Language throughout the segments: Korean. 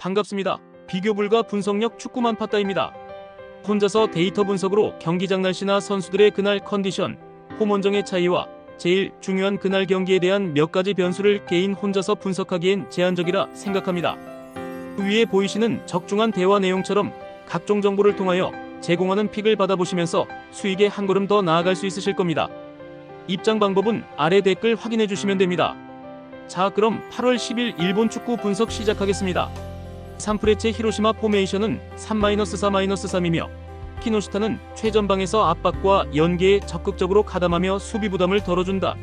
반갑습니다. 비교 불가 분석력 축구만 팠다입니다. 혼자서 데이터 분석으로 경기장 날씨나 선수들의 그날 컨디션, 홈 원정의 차이와 제일 중요한 그날 경기에 대한 몇 가지 변수를 개인 혼자서 분석하기엔 제한적이라 생각합니다. 위에 보이시는 적중한 대화 내용처럼 각종 정보를 통하여 제공하는 픽을 받아보시면서 수익에 한 걸음 더 나아갈 수 있으실 겁니다. 입장 방법은 아래 댓글 확인해 주시면 됩니다. 자, 그럼 8월 10일 일본 축구 분석 시작하겠습니다. 산프레체 히로시마 포메이션은 3-4-3이며 키노시타는 최전방에서 압박과 연계에 적극적으로 가담하며 수비 부담을 덜어준다.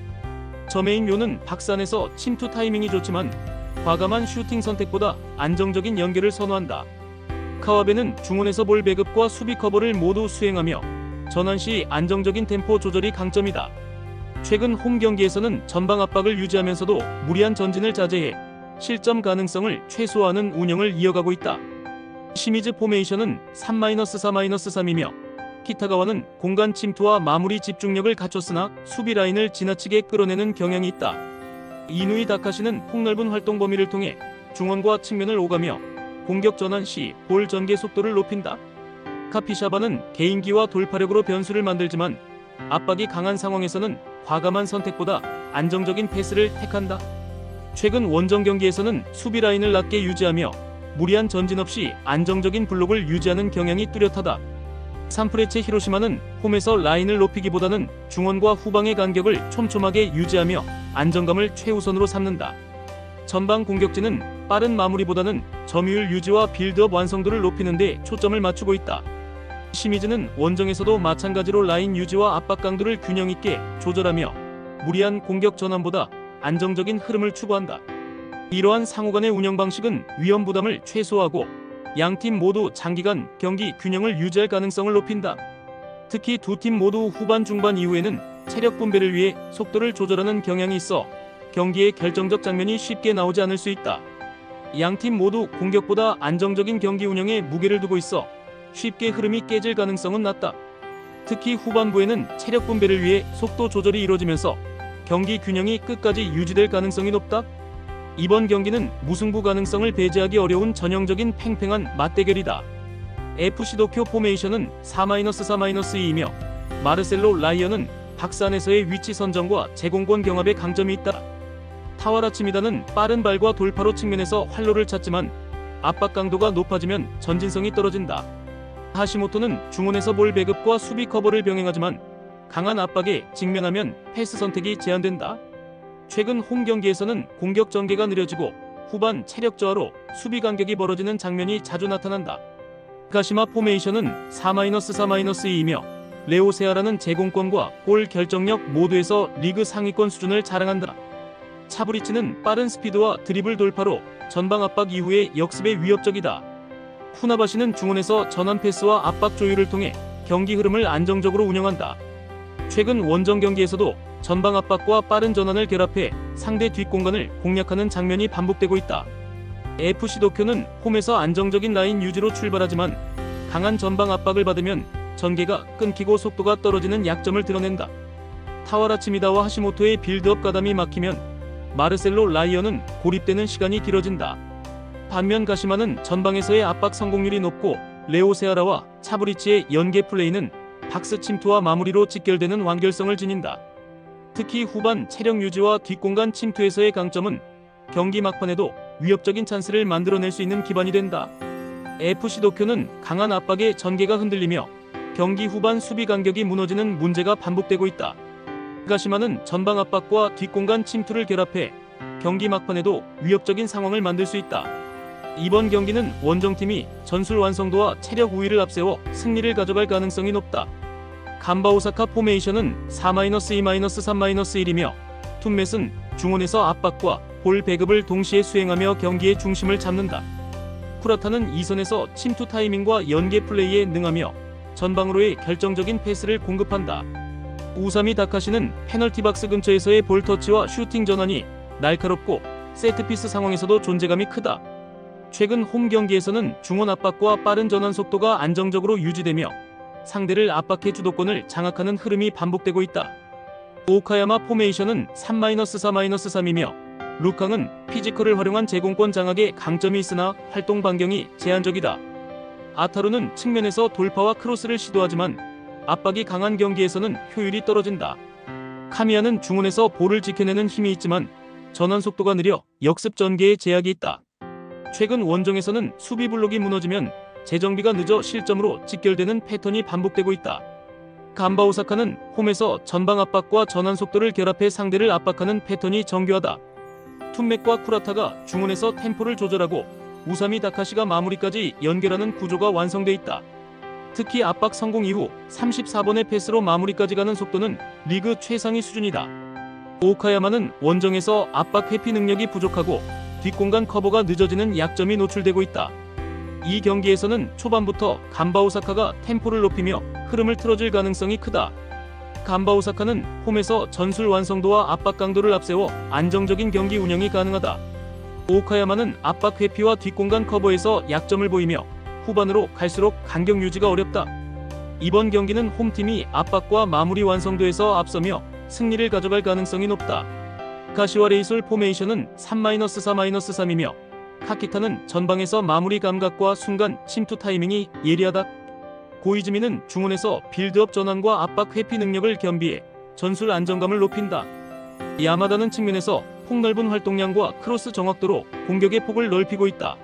저메인 요는 박산에서 침투 타이밍이 좋지만 과감한 슈팅 선택보다 안정적인 연결을 선호한다. 카와베는 중원에서 볼 배급과 수비 커버를 모두 수행하며 전환 시 안정적인 템포 조절이 강점이다. 최근 홈 경기에서는 전방 압박을 유지하면서도 무리한 전진을 자제해 실점 가능성을 최소화하는 운영을 이어가고 있다. 시미즈 포메이션은 3-4-3이며 키타가와는 공간 침투와 마무리 집중력을 갖췄으나 수비 라인을 지나치게 끌어내는 경향이 있다. 이누이 다카시는 폭넓은 활동 범위를 통해 중원과 측면을 오가며 공격 전환 시 볼 전개 속도를 높인다. 카피샤바는 개인기와 돌파력으로 변수를 만들지만 압박이 강한 상황에서는 과감한 선택보다 안정적인 패스를 택한다. 최근 원정 경기에서는 수비 라인을 낮게 유지하며 무리한 전진 없이 안정적인 블록을 유지하는 경향이 뚜렷하다. 산프레체 히로시마는 홈에서 라인을 높이기보다는 중원과 후방의 간격을 촘촘하게 유지하며 안정감을 최우선으로 삼는다. 전방 공격진은 빠른 마무리보다는 점유율 유지와 빌드업 완성도를 높이는 데 초점을 맞추고 있다. 시미즈는 원정에서도 마찬가지로 라인 유지와 압박 강도를 균형 있게 조절하며 무리한 공격 전환보다 안정적인 흐름을 추구한다. 이러한 상호간의 운영 방식은 위험 부담을 최소화하고 양팀 모두 장기간 경기 균형을 유지할 가능성을 높인다. 특히 두 팀 모두 후반 중반 이후에는 체력 분배를 위해 속도를 조절하는 경향이 있어 경기의 결정적 장면이 쉽게 나오지 않을 수 있다. 양팀 모두 공격보다 안정적인 경기 운영에 무게를 두고 있어 쉽게 흐름이 깨질 가능성은 낮다. 특히 후반부에는 체력 분배를 위해 속도 조절이 이루어지면서 경기 균형이 끝까지 유지될 가능성이 높다. 이번 경기는 무승부 가능성을 배제하기 어려운 전형적인 팽팽한 맞대결이다. FC 도쿄 포메이션은 4-4-2이며 마르셀로 라이언은 박산에서의 위치 선정과 제공권 경합에 강점이 있다. 타와라치미다는 빠른 발과 돌파로 측면에서 활로를 찾지만 압박 강도가 높아지면 전진성이 떨어진다. 하시모토는 중원에서 볼 배급과 수비 커버를 병행하지만 강한 압박에 직면하면 패스 선택이 제한된다. 최근 홈 경기에서는 공격 전개가 느려지고 후반 체력 저하로 수비 간격이 벌어지는 장면이 자주 나타난다. 가시마 포메이션은 4-4-2이며 레오세아라는 제공권과 골 결정력 모두에서 리그 상위권 수준을 자랑한다. 차브리치는 빠른 스피드와 드리블 돌파로 전방 압박 이후의 역습에 위협적이다. 후나바시는 중원에서 전환 패스와 압박 조율을 통해 경기 흐름을 안정적으로 운영한다. 최근 원정 경기에서도 전방 압박과 빠른 전환을 결합해 상대 뒷공간을 공략하는 장면이 반복되고 있다. FC 도쿄는 홈에서 안정적인 라인 유지로 출발하지만 강한 전방 압박을 받으면 전개가 끊기고 속도가 떨어지는 약점을 드러낸다. 타와라치미다와 하시모토의 빌드업 가담이 막히면 마르셀로 라이언은 고립되는 시간이 길어진다. 반면 가시마는 전방에서의 압박 성공률이 높고 레오세아라와 차브리치의 연계 플레이는 박스 침투와 마무리로 직결되는 완결성을 지닌다. 특히 후반 체력 유지와 뒷공간 침투에서의 강점은 경기 막판에도 위협적인 찬스를 만들어낼 수 있는 기반이 된다. FC 도쿄는 강한 압박에 전개가 흔들리며 경기 후반 수비 간격이 무너지는 문제가 반복되고 있다. 가시마는 전방 압박과 뒷공간 침투를 결합해 경기 막판에도 위협적인 상황을 만들 수 있다. 이번 경기는 원정팀이 전술 완성도와 체력 우위를 앞세워 승리를 가져갈 가능성이 높다. 간바 오사카 포메이션은 4-2-3-1이며 툰맷은 중원에서 압박과 볼 배급을 동시에 수행하며 경기의 중심을 잡는다. 쿠라타는 2선에서 침투 타이밍과 연계 플레이에 능하며 전방으로의 결정적인 패스를 공급한다. 우사미 다카시는 페널티 박스 근처에서의 볼 터치와 슈팅 전환이 날카롭고 세트피스 상황에서도 존재감이 크다. 최근 홈 경기에서는 중원 압박과 빠른 전환 속도가 안정적으로 유지되며 상대를 압박해 주도권을 장악하는 흐름이 반복되고 있다. 오카야마 포메이션은 3-4-3이며 루캉은 피지컬을 활용한 제공권 장악에 강점이 있으나 활동 반경이 제한적이다. 아타루는 측면에서 돌파와 크로스를 시도하지만 압박이 강한 경기에서는 효율이 떨어진다. 카미야는 중원에서 볼을 지켜내는 힘이 있지만 전환 속도가 느려 역습 전개에 제약이 있다. 최근 원정에서는 수비 블록이 무너지면 재정비가 늦어 실점으로 직결되는 패턴이 반복되고 있다. 간바 오사카는 홈에서 전방 압박과 전환 속도를 결합해 상대를 압박하는 패턴이 정교하다. 툰맥과 쿠라타가 중원에서 템포를 조절하고 우사미 다카시가 마무리까지 연결하는 구조가 완성돼 있다. 특히 압박 성공 이후 34번의 패스로 마무리까지 가는 속도는 리그 최상위 수준이다. 오카야마는 원정에서 압박 회피 능력이 부족하고 뒷공간 커버가 늦어지는 약점이 노출되고 있다. 이 경기에서는 초반부터 간바 오사카가 템포를 높이며 흐름을 틀어줄 가능성이 크다. 간바 오사카는 홈에서 전술 완성도와 압박 강도를 앞세워 안정적인 경기 운영이 가능하다. 오카야마는 압박 회피와 뒷공간 커버에서 약점을 보이며 후반으로 갈수록 간격 유지가 어렵다. 이번 경기는 홈팀이 압박과 마무리 완성도에서 앞서며 승리를 가져갈 가능성이 높다. 가시와 레이솔 포메이션은 3-4-3이며 카키타는 전방에서 마무리 감각과 순간 침투 타이밍이 예리하다. 고이즈미는 중원에서 빌드업 전환과 압박 회피 능력을 겸비해 전술 안정감을 높인다. 야마다는 측면에서 폭넓은 활동량과 크로스 정확도로 공격의 폭을 넓히고 있다.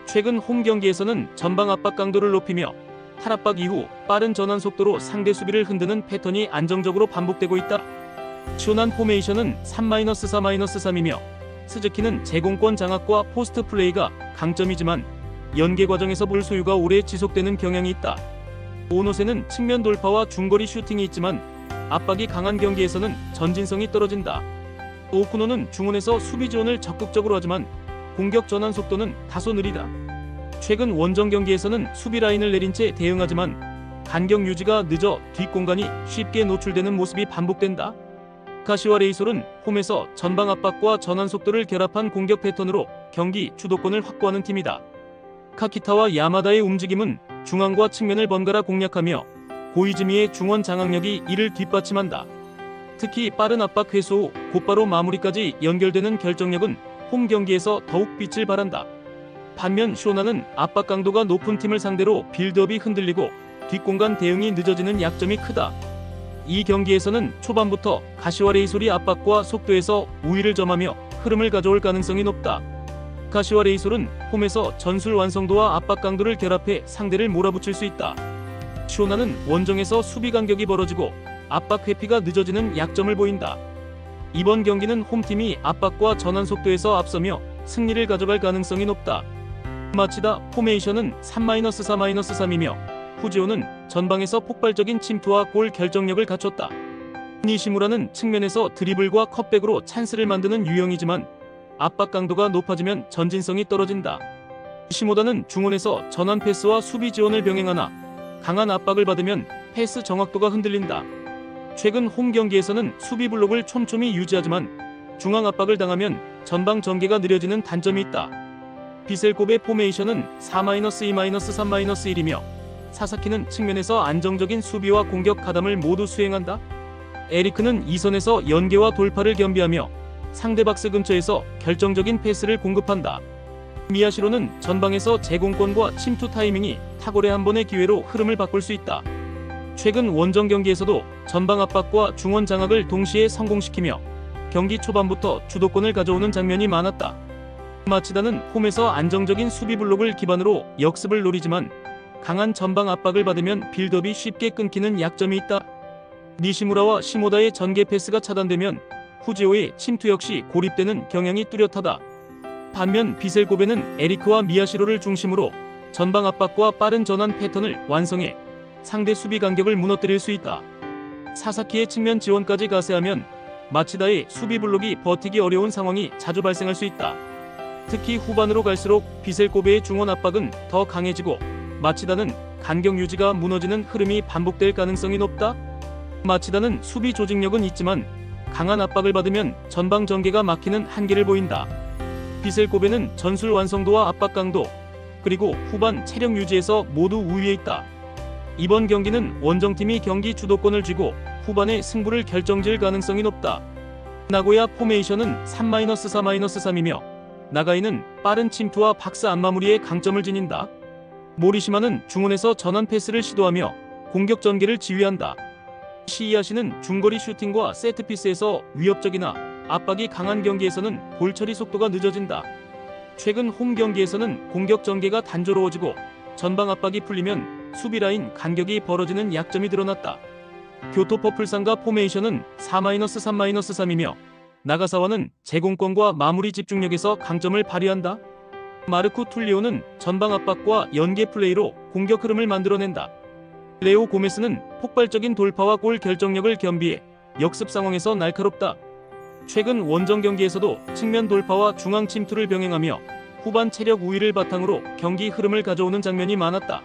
최근 홈 경기에서는 전방 압박 강도를 높이며 탈압박 이후 빠른 전환 속도로 상대 수비를 흔드는 패턴이 안정적으로 반복되고 있다. 쇼난 포메이션은 3-4-3이며 스즈키는 제공권 장악과 포스트 플레이가 강점이지만 연계 과정에서 볼 소유가 오래 지속되는 경향이 있다. 오노세는 측면 돌파와 중거리 슈팅이 있지만 압박이 강한 경기에서는 전진성이 떨어진다. 오쿠노는 중원에서 수비 지원을 적극적으로 하지만 공격 전환 속도는 다소 느리다. 최근 원정 경기에서는 수비 라인을 내린 채 대응하지만 간격 유지가 늦어 뒷공간이 쉽게 노출되는 모습이 반복된다. 가시와 레이솔은 홈에서 전방 압박과 전환 속도를 결합한 공격 패턴으로 경기 주도권을 확보하는 팀이다. 카키타와 야마다의 움직임은 중앙과 측면을 번갈아 공략하며 고이즈미의 중원 장악력이 이를 뒷받침한다. 특히 빠른 압박 회수 후 곧바로 마무리까지 연결되는 결정력은 홈 경기에서 더욱 빛을 발한다. 반면 쇼나는 압박 강도가 높은 팀을 상대로 빌드업이 흔들리고 뒷공간 대응이 늦어지는 약점이 크다. 이 경기에서는 초반부터 가시와 레이솔이 압박과 속도에서 우위를 점하며 흐름을 가져올 가능성이 높다. 가시와 레이솔은 홈에서 전술 완성도와 압박 강도를 결합해 상대를 몰아붙일 수 있다. 쇼나는 원정에서 수비 간격이 벌어지고 압박 회피가 늦어지는 약점을 보인다. 이번 경기는 홈팀이 압박과 전환 속도에서 앞서며 승리를 가져갈 가능성이 높다. 마치다 포메이션은 3-4-3이며 후지오는 전방에서 폭발적인 침투와 골 결정력을 갖췄다. 니시무라는 측면에서 드리블과 컷백으로 찬스를 만드는 유형이지만 압박 강도가 높아지면 전진성이 떨어진다. 시모다는 중원에서 전환 패스와 수비 지원을 병행하나 강한 압박을 받으면 패스 정확도가 흔들린다. 최근 홈 경기에서는 수비 블록을 촘촘히 유지하지만 중앙 압박을 당하면 전방 전개가 느려지는 단점이 있다. 비셀곱의 포메이션은 4-2-3-1이며 사사키는 측면에서 안정적인 수비와 공격 가담을 모두 수행한다. 에리크는 2선에서 연계와 돌파를 겸비하며 상대 박스 근처에서 결정적인 패스를 공급한다. 미야시로는 전방에서 제공권과 침투 타이밍이 탁월해 한 번의 기회로 흐름을 바꿀 수 있다. 최근 원정 경기에서도 전방 압박과 중원 장악을 동시에 성공시키며 경기 초반부터 주도권을 가져오는 장면이 많았다. 마치다는 홈에서 안정적인 수비 블록을 기반으로 역습을 노리지만 강한 전방 압박을 받으면 빌드업이 쉽게 끊기는 약점이 있다. 니시무라와 시모다의 전개 패스가 차단되면 후지오의 침투 역시 고립되는 경향이 뚜렷하다. 반면 비셀고베는 에리크와 미야시로를 중심으로 전방 압박과 빠른 전환 패턴을 완성해 상대 수비 간격을 무너뜨릴 수 있다. 사사키의 측면 지원까지 가세하면 마치다의 수비 블록이 버티기 어려운 상황이 자주 발생할 수 있다. 특히 후반으로 갈수록 비셀고베의 중원 압박은 더 강해지고 마치다는 간격 유지가 무너지는 흐름이 반복될 가능성이 높다. 마치다는 수비 조직력은 있지만 강한 압박을 받으면 전방 전개가 막히는 한계를 보인다. 비셀고베는 전술 완성도와 압박 강도, 그리고 후반 체력 유지에서 모두 우위에 있다. 이번 경기는 원정팀이 경기 주도권을 쥐고 후반에 승부를 결정지을 가능성이 높다. 나고야 포메이션은 3-4-3이며 나가이는 빠른 침투와 박스 안마무리에 강점을 지닌다. 모리시마는 중원에서 전환 패스를 시도하며 공격 전개를 지휘한다. 시이아시는 중거리 슈팅과 세트피스에서 위협적이나 압박이 강한 경기에서는 볼 처리 속도가 늦어진다. 최근 홈 경기에서는 공격 전개가 단조로워지고 전방 압박이 풀리면 수비 라인 간격이 벌어지는 약점이 드러났다. 교토 퍼플산과 포메이션은 4-3-3이며 나가사와는 제공권과 마무리 집중력에서 강점을 발휘한다. 마르코 툴리오는 전방 압박과 연계 플레이로 공격 흐름을 만들어낸다. 레오 고메스는 폭발적인 돌파와 골 결정력을 겸비해 역습 상황에서 날카롭다. 최근 원정 경기에서도 측면 돌파와 중앙 침투를 병행하며 후반 체력 우위를 바탕으로 경기 흐름을 가져오는 장면이 많았다.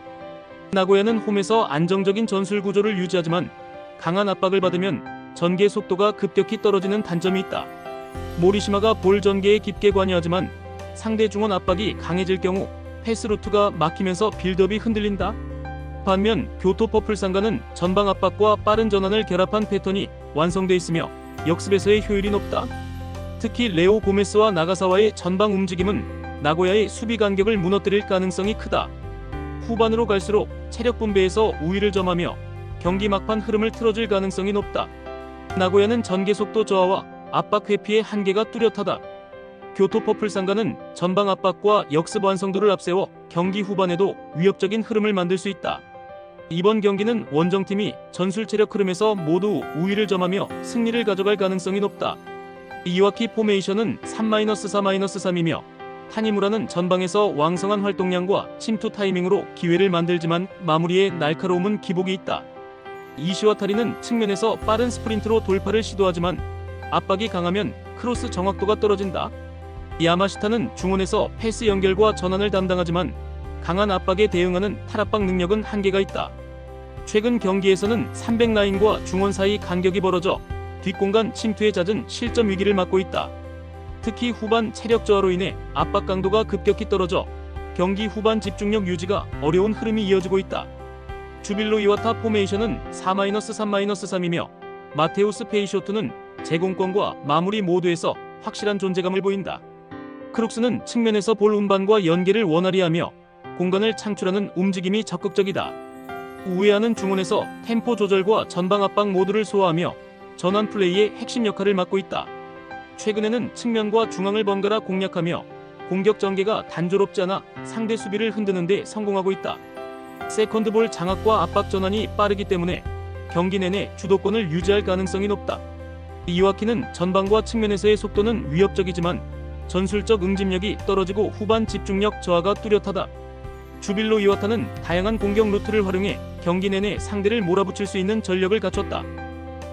나고야는 홈에서 안정적인 전술 구조를 유지하지만 강한 압박을 받으면 전개 속도가 급격히 떨어지는 단점이 있다. 모리시마가 볼 전개에 깊게 관여하지만 상대 중원 압박이 강해질 경우 패스 루트가 막히면서 빌드업이 흔들린다. 반면 교토 퍼플산과는 전방 압박과 빠른 전환을 결합한 패턴이 완성돼 있으며 역습에서의 효율이 높다. 특히 레오 고메스와 나가사와의 전방 움직임은 나고야의 수비 간격을 무너뜨릴 가능성이 크다. 후반으로 갈수록 체력 분배에서 우위를 점하며 경기 막판 흐름을 틀어줄 가능성이 높다. 나고야는 전개 속도 저하와 압박 회피의 한계가 뚜렷하다. 교토 퍼플산과는 전방 압박과 역습 완성도를 앞세워 경기 후반에도 위협적인 흐름을 만들 수 있다. 이번 경기는 원정팀이 전술 체력 흐름에서 모두 우위를 점하며 승리를 가져갈 가능성이 높다. 이와키 포메이션은 3-4-3이며 타니무라는 전방에서 왕성한 활동량과 침투 타이밍으로 기회를 만들지만 마무리에 날카로움은 기복이 있다. 이시와타리는 측면에서 빠른 스프린트로 돌파를 시도하지만 압박이 강하면 크로스 정확도가 떨어진다. 야마시타는 중원에서 패스 연결과 전환을 담당하지만 강한 압박에 대응하는 탈압박 능력은 한계가 있다. 최근 경기에서는 300라인과 중원 사이 간격이 벌어져 뒷공간 침투에 잦은 실점 위기를 맞고 있다. 특히 후반 체력 저하로 인해 압박 강도가 급격히 떨어져 경기 후반 집중력 유지가 어려운 흐름이 이어지고 있다. 주빌로 이와타 포메이션은 4-3-3이며 마테우스 페이쇼트는 제공권과 마무리 모두에서 확실한 존재감을 보인다. 크룩스는 측면에서 볼 운반과 연계를 원활히 하며 공간을 창출하는 움직임이 적극적이다. 우에아는 중원에서 템포 조절과 전방 압박 모두를 소화하며 전환 플레이의 핵심 역할을 맡고 있다. 최근에는 측면과 중앙을 번갈아 공략하며 공격 전개가 단조롭지 않아 상대 수비를 흔드는 데 성공하고 있다. 세컨드볼 장악과 압박 전환이 빠르기 때문에 경기 내내 주도권을 유지할 가능성이 높다. 이와키는 전방과 측면에서의 속도는 위협적이지만 전술적 응집력이 떨어지고 후반 집중력 저하가 뚜렷하다. 주빌로 이와타는 다양한 공격 루트를 활용해 경기 내내 상대를 몰아붙일 수 있는 전력을 갖췄다.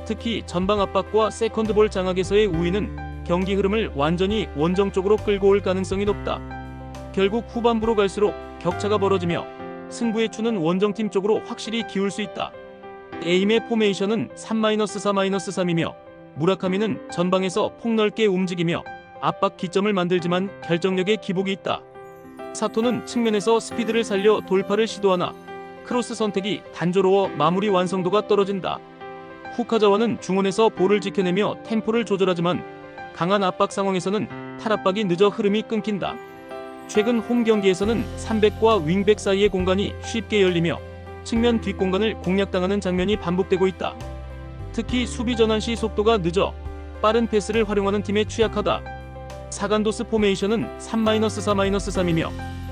특히 전방 압박과 세컨드볼 장악에서의 우위는 경기 흐름을 완전히 원정 쪽으로 끌고 올 가능성이 높다. 결국 후반부로 갈수록 격차가 벌어지며 승부의 추는 원정팀 쪽으로 확실히 기울 수 있다. 에임의 포메이션은 3-4-3이며 무라카미는 전방에서 폭넓게 움직이며 압박 기점을 만들지만 결정력에 기복이 있다. 사토는 측면에서 스피드를 살려 돌파를 시도하나 크로스 선택이 단조로워 마무리 완성도가 떨어진다. 후카자와는 중원에서 볼을 지켜내며 템포를 조절하지만 강한 압박 상황에서는 탈압박이 늦어 흐름이 끊긴다. 최근 홈 경기에서는 3백과 윙백 사이의 공간이 쉽게 열리며 측면 뒷공간을 공략당하는 장면이 반복되고 있다. 특히 수비 전환 시 속도가 늦어 빠른 패스를 활용하는 팀에 취약하다. 사간도스 포메이션은 3-4-3이며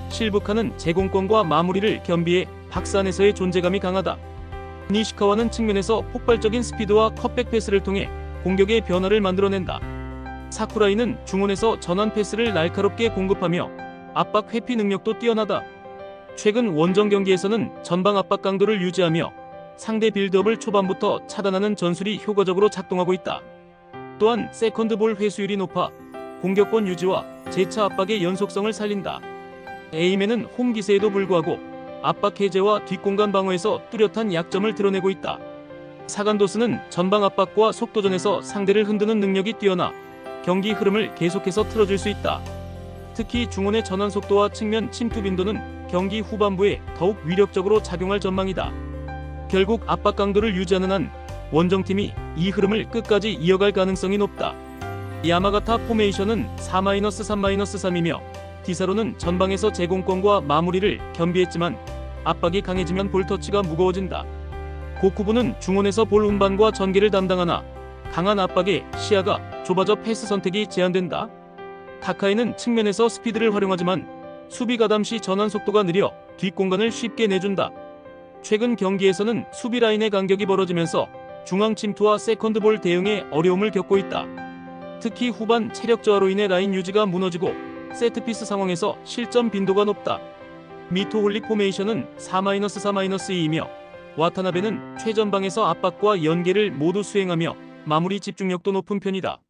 실부카는 제공권과 마무리를 겸비해 박스 안에서의 존재감이 강하다. 니시카와는 측면에서 폭발적인 스피드와 컷백 패스를 통해 공격의 변화를 만들어낸다. 사쿠라이는 중원에서 전환 패스를 날카롭게 공급하며 압박 회피 능력도 뛰어나다. 최근 원정 경기에서는 전방 압박 강도를 유지하며 상대 빌드업을 초반부터 차단하는 전술이 효과적으로 작동하고 있다. 또한 세컨드볼 회수율이 높아 공격권 유지와 재차 압박의 연속성을 살린다. 에이맨은 홈 기세에도 불구하고 압박 해제와 뒷공간 방어에서 뚜렷한 약점을 드러내고 있다. 사간도스는 전방 압박과 속도전에서 상대를 흔드는 능력이 뛰어나 경기 흐름을 계속해서 틀어줄 수 있다. 특히 중원의 전환 속도와 측면 침투 빈도는 경기 후반부에 더욱 위력적으로 작용할 전망이다. 결국 압박 강도를 유지하는 한 원정팀이 이 흐름을 끝까지 이어갈 가능성이 높다. 야마가타 포메이션은 4-3-3-3이며 디사로는 전방에서 제공권과 마무리를 겸비했지만 압박이 강해지면 볼 터치가 무거워진다. 고쿠부는 중원에서 볼 운반과 전개를 담당하나 강한 압박에 시야가 좁아져 패스 선택이 제한된다. 다카이는 측면에서 스피드를 활용하지만 수비 가담 시 전환 속도가 느려 뒷공간을 쉽게 내준다. 최근 경기에서는 수비 라인의 간격이 벌어지면서 중앙 침투와 세컨드볼 대응에 어려움을 겪고 있다. 특히 후반 체력 저하로 인해 라인 유지가 무너지고 세트피스 상황에서 실점 빈도가 높다. 미토홀릭 포메이션은 4-4-2이며 와타나베는 최전방에서 압박과 연계를 모두 수행하며 마무리 집중력도 높은 편이다.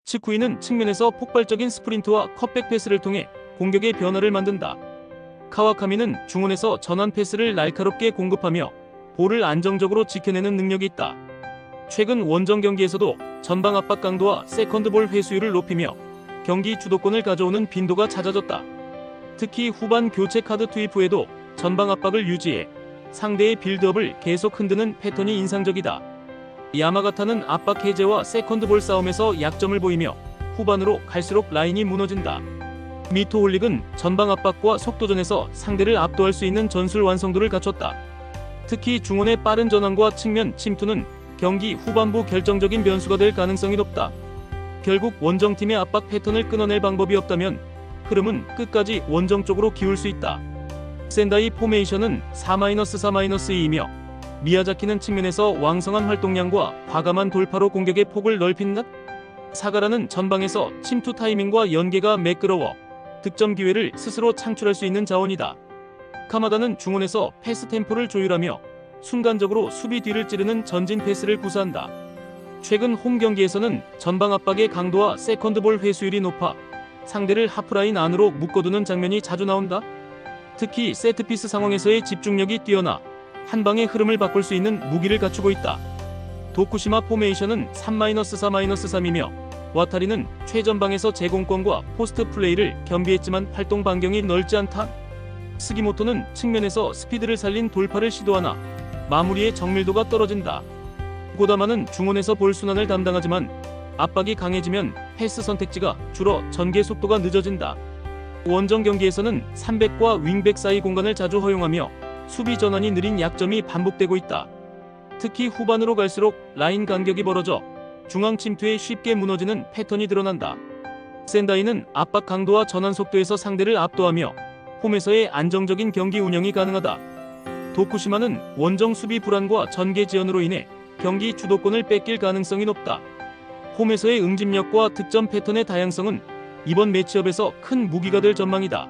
츠쿠이는 측면에서 폭발적인 스프린트와 컷백 패스를 통해 공격의 변화를 만든다. 카와카미는 중원에서 전환 패스를 날카롭게 공급하며 볼을 안정적으로 지켜내는 능력이 있다. 최근 원정 경기에서도 전방 압박 강도와 세컨드볼 회수율을 높이며 경기 주도권을 가져오는 빈도가 잦아졌다. 특히 후반 교체 카드 투입 후에도 전방 압박을 유지해 상대의 빌드업을 계속 흔드는 패턴이 인상적이다. 야마가타는 압박 해제와 세컨드볼 싸움에서 약점을 보이며 후반으로 갈수록 라인이 무너진다. 미토홀릭은 전방 압박과 속도전에서 상대를 압도할 수 있는 전술 완성도를 갖췄다. 특히 중원의 빠른 전환과 측면 침투는 경기 후반부 결정적인 변수가 될 가능성이 높다. 결국 원정팀의 압박 패턴을 끊어낼 방법이 없다면 흐름은 끝까지 원정 쪽으로 기울 수 있다. 센다이 포메이션은 4-4-2이며 미야자키는 측면에서 왕성한 활동량과 과감한 돌파로 공격의 폭을 넓힌다. 사가라는 전방에서 침투 타이밍과 연계가 매끄러워 득점 기회를 스스로 창출할 수 있는 자원이다. 카마다는 중원에서 패스 템포를 조율하며 순간적으로 수비 뒤를 찌르는 전진 패스를 구사한다. 최근 홈 경기에서는 전방 압박의 강도와 세컨드볼 회수율이 높아 상대를 하프라인 안으로 묶어두는 장면이 자주 나온다. 특히 세트피스 상황에서의 집중력이 뛰어나 한 방의 흐름을 바꿀 수 있는 무기를 갖추고 있다. 도쿠시마 포메이션은 3-4-3이며 와타리는 최전방에서 제공권과 포스트 플레이를 겸비했지만 활동 반경이 넓지 않다. 스기모토는 측면에서 스피드를 살린 돌파를 시도하나 마무리의 정밀도가 떨어진다. 고다마는 중원에서 볼 순환을 담당하지만 압박이 강해지면 패스 선택지가 줄어 전개 속도가 늦어진다. 원정 경기에서는 3백과 윙백 사이 공간을 자주 허용하며 수비 전환이 느린 약점이 반복되고 있다. 특히 후반으로 갈수록 라인 간격이 벌어져 중앙 침투에 쉽게 무너지는 패턴이 드러난다. 센다이는 압박 강도와 전환 속도에서 상대를 압도하며 홈에서의 안정적인 경기 운영이 가능하다. 도쿠시마는 원정 수비 불안과 전개 지연으로 인해 경기 주도권을 뺏길 가능성이 높다. 홈에서의 응집력과 득점 패턴의 다양성은 이번 매치업에서 큰 무기가 될 전망이다.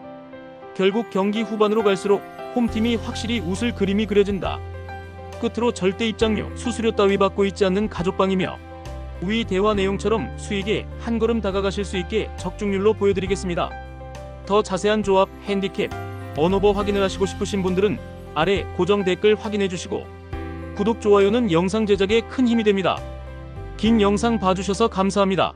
결국 경기 후반으로 갈수록 홈팀이 확실히 웃을 그림이 그려진다. 끝으로 절대 입장료, 수수료 따위 받고 있지 않는 가족방이며 위 대화 내용처럼 수익에 한 걸음 다가가실 수 있게 적중률로 보여드리겠습니다. 더 자세한 조합, 핸디캡, 언오버 확인을 하시고 싶으신 분들은 아래 고정 댓글 확인해주시고 구독, 좋아요는 영상 제작에 큰 힘이 됩니다. 긴 영상 봐주셔서 감사합니다.